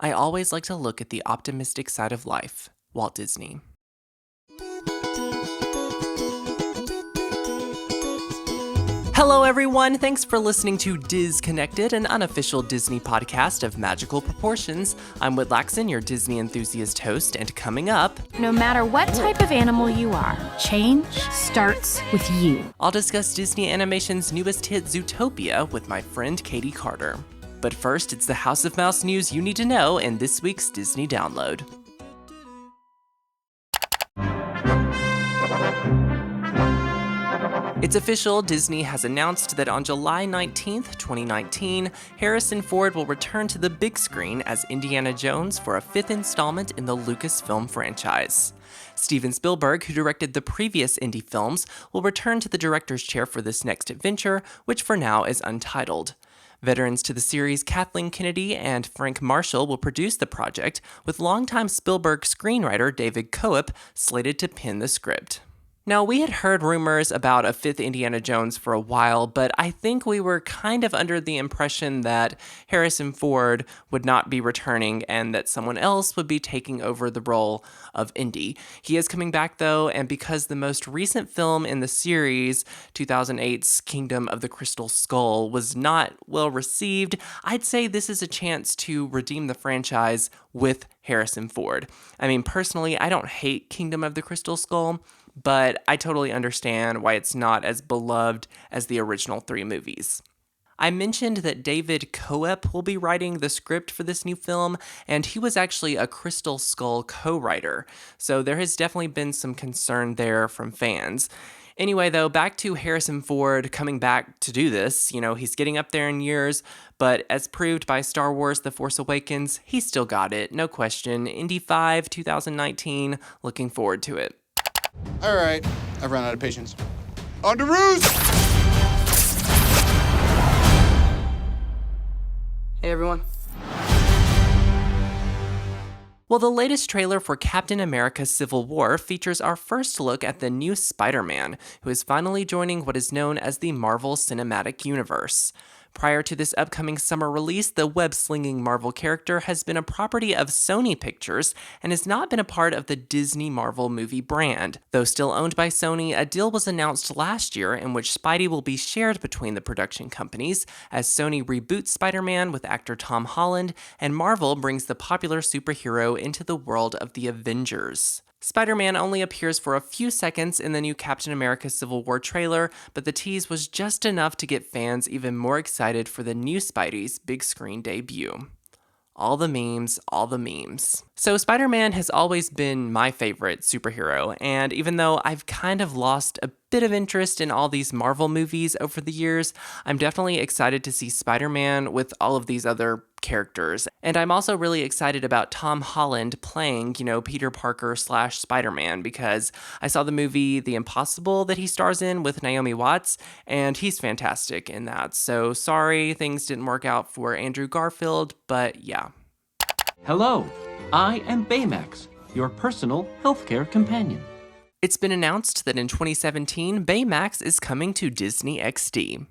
I always like to look at the optimistic side of life. Walt Disney. Hello everyone, thanks for listening to Diz Connected, an unofficial Disney podcast of magical proportions. I'm Whit Laxon, your Disney enthusiast host, and coming up... No matter what type of animal you are, change starts with you. I'll discuss Disney Animation's newest hit, Zootopia, with my friend Katie Carter. But first, it's the House of Mouse news you need to know in this week's Disney Download. It's official, Disney has announced that on July 19th, 2019, Harrison Ford will return to the big screen as Indiana Jones for a fifth installment in the Lucasfilm franchise. Steven Spielberg, who directed the previous Indy films, will return to the director's chair for this next adventure, which for now is untitled. Veterans to the series Kathleen Kennedy and Frank Marshall will produce the project, with longtime Spielberg screenwriter David Coep slated to pen the script. Now, we had heard rumors about a fifth Indiana Jones for a while, but I think we were kind of under the impression that Harrison Ford would not be returning and that someone else would be taking over the role of Indy. He is coming back, though, and because the most recent film in the series, 2008's Kingdom of the Crystal Skull, was not well received, I'd say this is a chance to redeem the franchise with Harrison Ford. I mean, personally, I don't hate Kingdom of the Crystal Skull, but I totally understand why it's not as beloved as the original three movies. I mentioned that David Coep will be writing the script for this new film, and he was actually a Crystal Skull co-writer, so there has definitely been some concern there from fans. Anyway, though, back to Harrison Ford coming back to do this. You know, he's getting up there in years, but as proved by Star Wars The Force Awakens, he's still got it, no question. Indy 5, 2019, looking forward to it. All right, I've run out of patience. On to roost! Hey, everyone. Well, the latest trailer for Captain America Civil War features our first look at the new Spider-Man, who is finally joining what is known as the Marvel Cinematic Universe. Prior to this upcoming summer release, the web-slinging Marvel character has been a property of Sony Pictures and has not been a part of the Disney Marvel movie brand. Though still owned by Sony, a deal was announced last year in which Spidey will be shared between the production companies, as Sony reboots Spider-Man with actor Tom Holland, and Marvel brings the popular superhero into the world of the Avengers. Spider-Man only appears for a few seconds in the new Captain America Civil War trailer, but the tease was just enough to get fans even more excited for the new Spidey's big screen debut. All the memes, all the memes. So Spider-Man has always been my favorite superhero, and even though I've kind of lost a bit of interest in all these Marvel movies over the years, I'm definitely excited to see Spider-Man with all of these other characters. And I'm also really excited about Tom Holland playing, Peter Parker / Spider-Man, because I saw the movie The Impossible that he stars in with Naomi Watts, and he's fantastic in that. So sorry things didn't work out for Andrew Garfield, but yeah. Hello, I am Baymax, your personal healthcare companion. It's been announced that in 2017, Baymax is coming to Disney XD.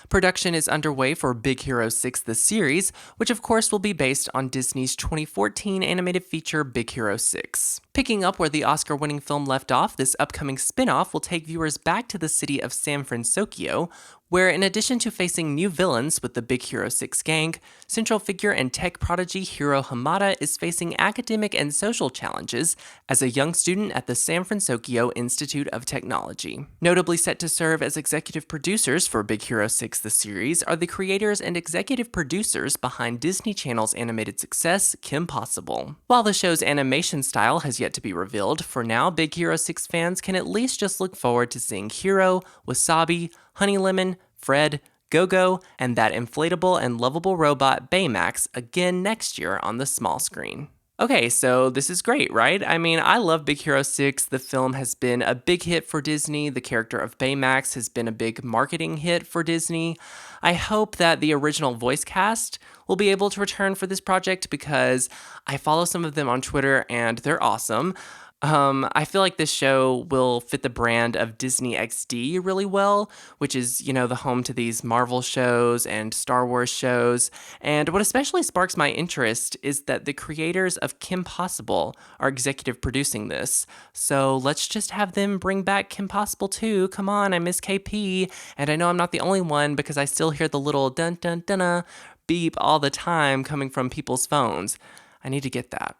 Production is underway for Big Hero 6 the series, which of course will be based on Disney's 2014 animated feature Big Hero 6. Picking up where the Oscar-winning film left off, this upcoming spin-off will take viewers back to the city of San Francisco, where in addition to facing new villains with the Big Hero 6 gang, central figure and tech prodigy Hiro Hamada is facing academic and social challenges as a young student at the San Francisco Institute of Technology. Notably set to serve as executive producers for Big Hero 6 the series are the creators and executive producers behind Disney Channel's animated success, Kim Possible. While the show's animation style has yet to be revealed, for now Big Hero 6 fans can at least just look forward to seeing Hiro, Wasabi, Honey Lemon, Fred, Go-Go, and that inflatable and lovable robot Baymax again next year on the small screen. Okay, so this is great, right? I mean, I love Big Hero 6. The film has been a big hit for Disney. The character of Baymax has been a big marketing hit for Disney. I hope that the original voice cast will be able to return for this project because I follow some of them on Twitter and they're awesome. I feel like this show will fit the brand of Disney XD really well, which is, the home to these Marvel shows and Star Wars shows. And what especially sparks my interest is that the creators of Kim Possible are executive producing this. So let's just have them bring back Kim Possible too. Come on, I miss KP. And I know I'm not the only one because I still hear the little dun dun dun beep all the time coming from people's phones. I need to get that.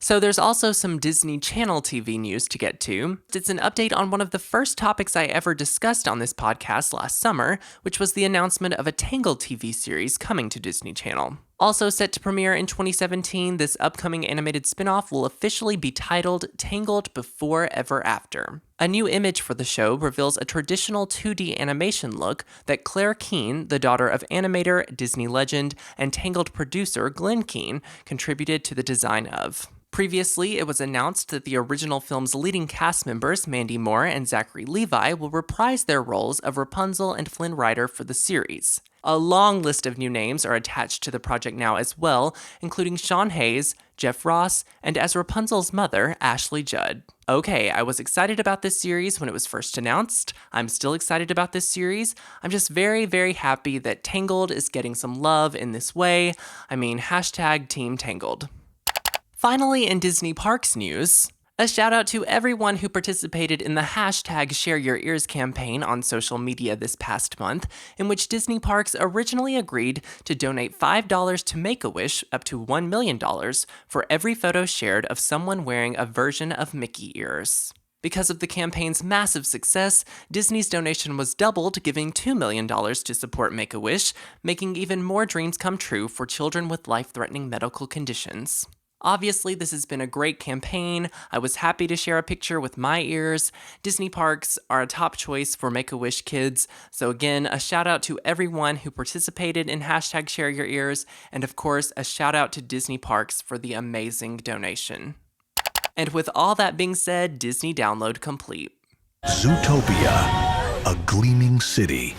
So there's also some Disney Channel TV news to get to. It's an update on one of the first topics I ever discussed on this podcast last summer, which was the announcement of a Tangled TV series coming to Disney Channel. Also set to premiere in 2017, this upcoming animated spin-off will officially be titled Tangled Before Ever After. A new image for the show reveals a traditional 2D animation look that Claire Keane, the daughter of animator, Disney legend, and Tangled producer Glenn Keane, contributed to the design of. Previously, it was announced that the original film's leading cast members, Mandy Moore and Zachary Levi, will reprise their roles of Rapunzel and Flynn Rider for the series. A long list of new names are attached to the project now as well, including Sean Hayes, Jeff Ross, and as Rapunzel's mother, Ashley Judd. Okay, I was excited about this series when it was first announced. I'm still excited about this series. I'm just very, very happy that Tangled is getting some love in this way. I mean, hashtag Team Tangled. Finally, in Disney Parks news, a shout out to everyone who participated in the hashtag Share Your Ears campaign on social media this past month, in which Disney Parks originally agreed to donate $5 to Make-A-Wish up to $1 million for every photo shared of someone wearing a version of Mickey ears. Because of the campaign's massive success, Disney's donation was doubled, giving $2 million to support Make-A-Wish, making even more dreams come true for children with life-threatening medical conditions. Obviously, this has been a great campaign. I was happy to share a picture with my ears. Disney Parks are a top choice for Make-A-Wish kids. So again, a shout out to everyone who participated in hashtag Share Your Ears. And of course, a shout out to Disney Parks for the amazing donation. And with all that being said, Disney download complete. Zootopia, a gleaming city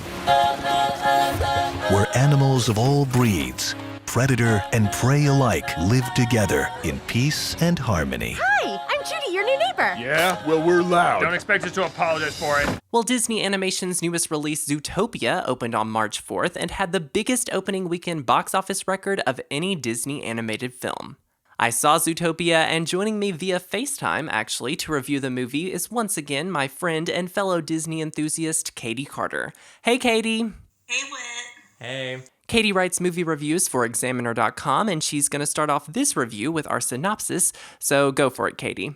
where animals of all breeds, predator and prey alike, live together in peace and harmony. Hi, I'm Judy, your new neighbor. Yeah? Well, we're loud. Don't expect us to apologize for it. Well, Disney Animation's newest release, Zootopia, opened on March 4th and had the biggest opening weekend box office record of any Disney animated film. I saw Zootopia, and joining me via FaceTime, actually, to review the movie is once again my friend and fellow Disney enthusiast, Katie Carter. Hey, Katie. Hey, Whit. Hey. Katie writes movie reviews for Examiner.com, and she's going to start off this review with our synopsis, so go for it, Katie.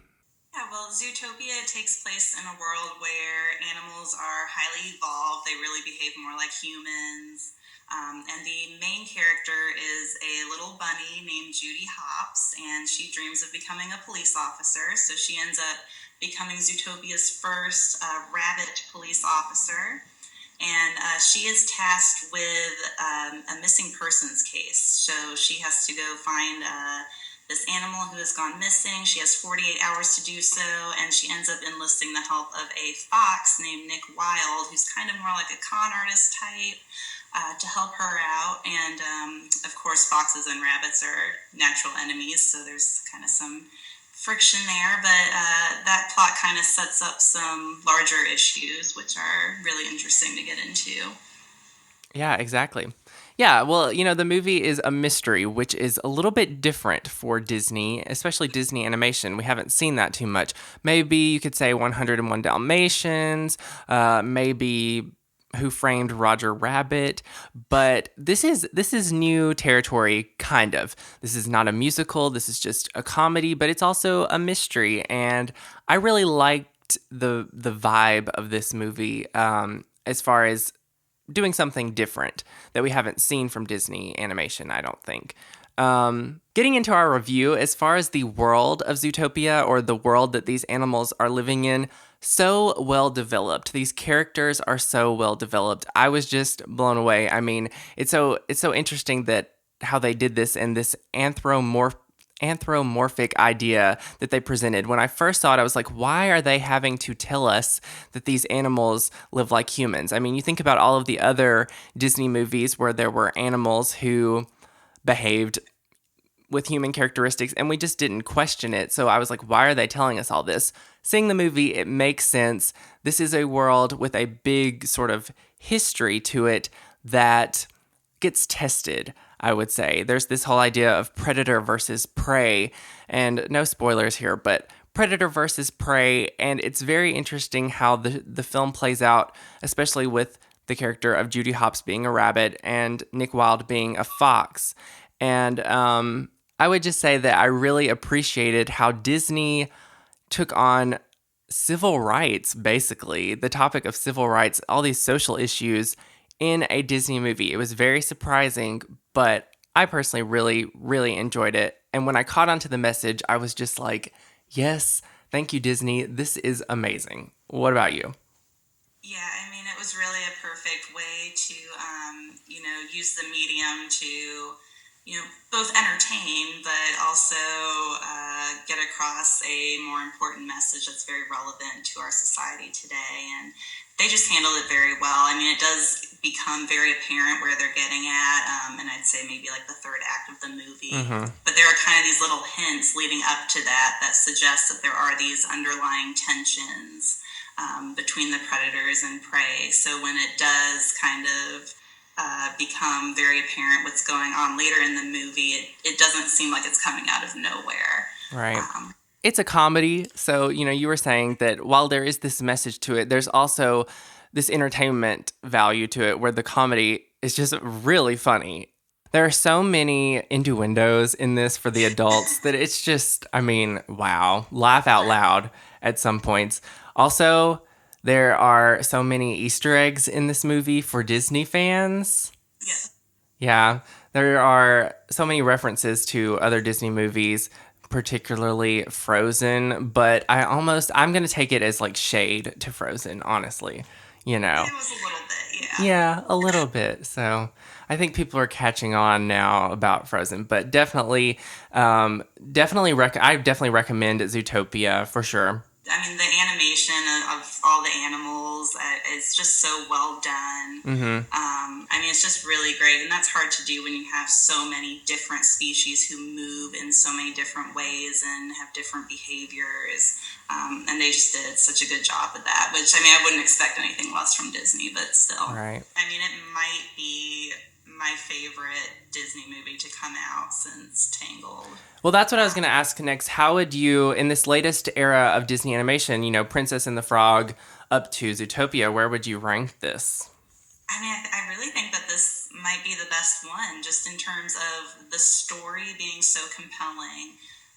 Yeah, well, Zootopia takes place in a world where animals are highly evolved. They really behave more like humans. And the main character is a little bunny named Judy Hopps, and she dreams of becoming a police officer. So she ends up becoming Zootopia's first rabbit police officer. And she is tasked with a missing persons case. So she has to go find this animal who has gone missing. She has 48 hours to do so, and she ends up enlisting the help of a fox named Nick Wilde, who's kind of more like a con artist type, to help her out. And, of course, foxes and rabbits are natural enemies, so there's kind of some friction there, but that plot kind of sets up some larger issues, which are really interesting to get into. Yeah, exactly. Yeah, well, the movie is a mystery, which is a little bit different for Disney, especially Disney Animation. We haven't seen that too much. Maybe you could say 101 Dalmatians, maybe Who Framed Roger Rabbit, but this is new territory, kind of. This is not a musical, this is just a comedy, but it's also a mystery, and I really liked the vibe of this movie as far as doing something different that we haven't seen from Disney Animation, I don't think. Getting into our review, as far as the world of Zootopia, or the world that these animals are living in, so well developed. These characters are so well developed. I was just blown away. I mean, it's so interesting that how they did this and this anthropomorphic idea that they presented. When I first saw it, I was like, why are they having to tell us that these animals live like humans? I mean, you think about all of the other Disney movies where there were animals who behaved with human characteristics, and we just didn't question it. So I was like, why are they telling us all this? Seeing the movie, it makes sense. This is a world with a big sort of history to it that gets tested, I would say. There's this whole idea of predator versus prey, and no spoilers here, but predator versus prey, and it's very interesting how the film plays out, especially with the character of Judy Hopps being a rabbit and Nick Wilde being a fox. And I would just say that I really appreciated how Disney took on civil rights, basically, the topic of civil rights, all these social issues in a Disney movie. It was very surprising, but I personally really, really enjoyed it. And when I caught on to the message, I was just like, yes, thank you, Disney. This is amazing. What about you? Yeah, I mean, it was really a perfect way to, use the medium to, both entertain, but also get across a more important message that's very relevant to our society today. And they just handled it very well. I mean, it does become very apparent where they're getting at, and I'd say maybe like the third act of the movie. But there are kind of these little hints leading up to that suggest that there are these underlying tensions between the predators and prey. So when it does kind of become very apparent what's going on later in the movie, it doesn't seem like it's coming out of nowhere. Right. It's a comedy, so, you were saying that while there is this message to it, there's also this entertainment value to it where the comedy is just really funny. There are so many innuendos in this for the adults that it's just, wow, laugh out loud at some points. Also, there are so many Easter eggs in this movie for Disney fans. Yeah. Yeah, there are so many references to other Disney movies, particularly Frozen, but I'm going to take it as like shade to Frozen, honestly, It was a little bit, yeah. Yeah, a little bit. So I think people are catching on now about Frozen, but definitely I definitely recommend Zootopia for sure. I mean, the animation of all the animals is just so well done. It's just really great, and that's hard to do when you have so many different species who move in so many different ways and have different behaviors. And they just did such a good job with that, which, I wouldn't expect anything less from Disney, but still. Right. It might be my favorite Disney movie to come out since Tangled. Well, that's what I was going to ask next. How would you, in this latest era of Disney animation, Princess and the Frog up to Zootopia, where would you rank this? I really think that this might be the best one, just in terms of the story being so compelling.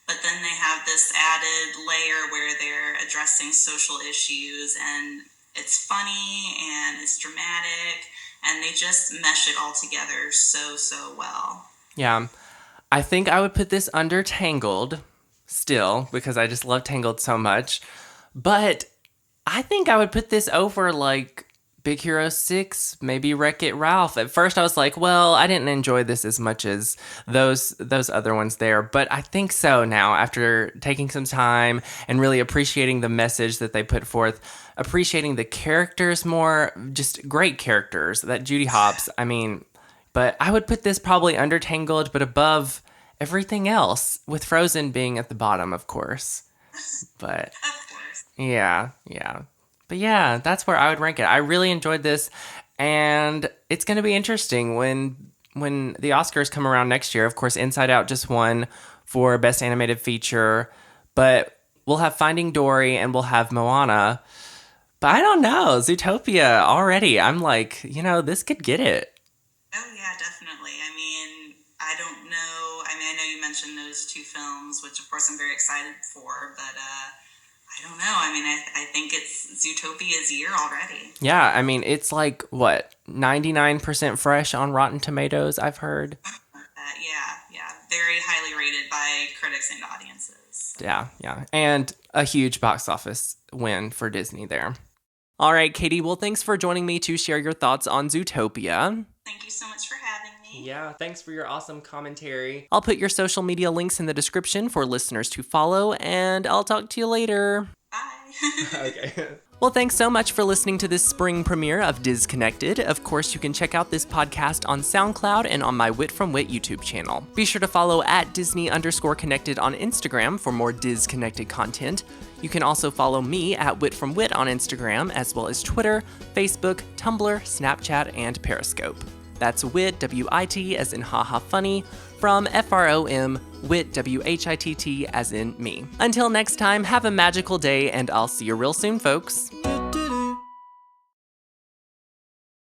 But then they have this added layer where they're addressing social issues, and it's funny and it's dramatic, and they just mesh it all together so well. Yeah. I think I would put this under Tangled still, because I just love Tangled so much. But I think I would put this over like Big Hero 6, maybe Wreck-It Ralph. At first I was like, well, I didn't enjoy this as much as those other ones there. But I think so now, after taking some time and really appreciating the message that they put forth, appreciating the characters more, just great characters. That Judy Hopps, but I would put this probably under Tangled, but above everything else, with Frozen being at the bottom, of course. But Of course. yeah. But yeah, that's where I would rank it. I really enjoyed this, and it's going to be interesting when the Oscars come around next year. Of course, Inside Out just won for Best Animated Feature, but we'll have Finding Dory and we'll have Moana. But I don't know, Zootopia already. I'm like, this could get it. Oh, yeah, definitely. I don't know. I know you mentioned those two films, which of course I'm very excited for, but I don't know. I think it's Zootopia's year already. Yeah, it's like, what, 99% fresh on Rotten Tomatoes, I've heard? Yeah. Very highly rated by critics and audiences. Yeah. And a huge box office win for Disney there. All right, Katie, well, thanks for joining me to share your thoughts on Zootopia. Thank you so much for having me. Yeah, thanks for your awesome commentary. I'll put your social media links in the description for listeners to follow, and I'll talk to you later. Bye. Okay. Well, thanks so much for listening to this spring premiere of Disconnected. Of course, you can check out this podcast on SoundCloud and on my Wit from Wit YouTube channel. Be sure to follow at Disney_connected on Instagram for more Disconnected content. You can also follow me at Wit from Wit on Instagram, as well as Twitter, Facebook, Tumblr, Snapchat, and Periscope. That's Wit, W-I-T, as in haha funny, from F-R-O-M, Wit, W-H-I-T-T, as in me. Until next time, have a magical day, and I'll see you real soon, folks.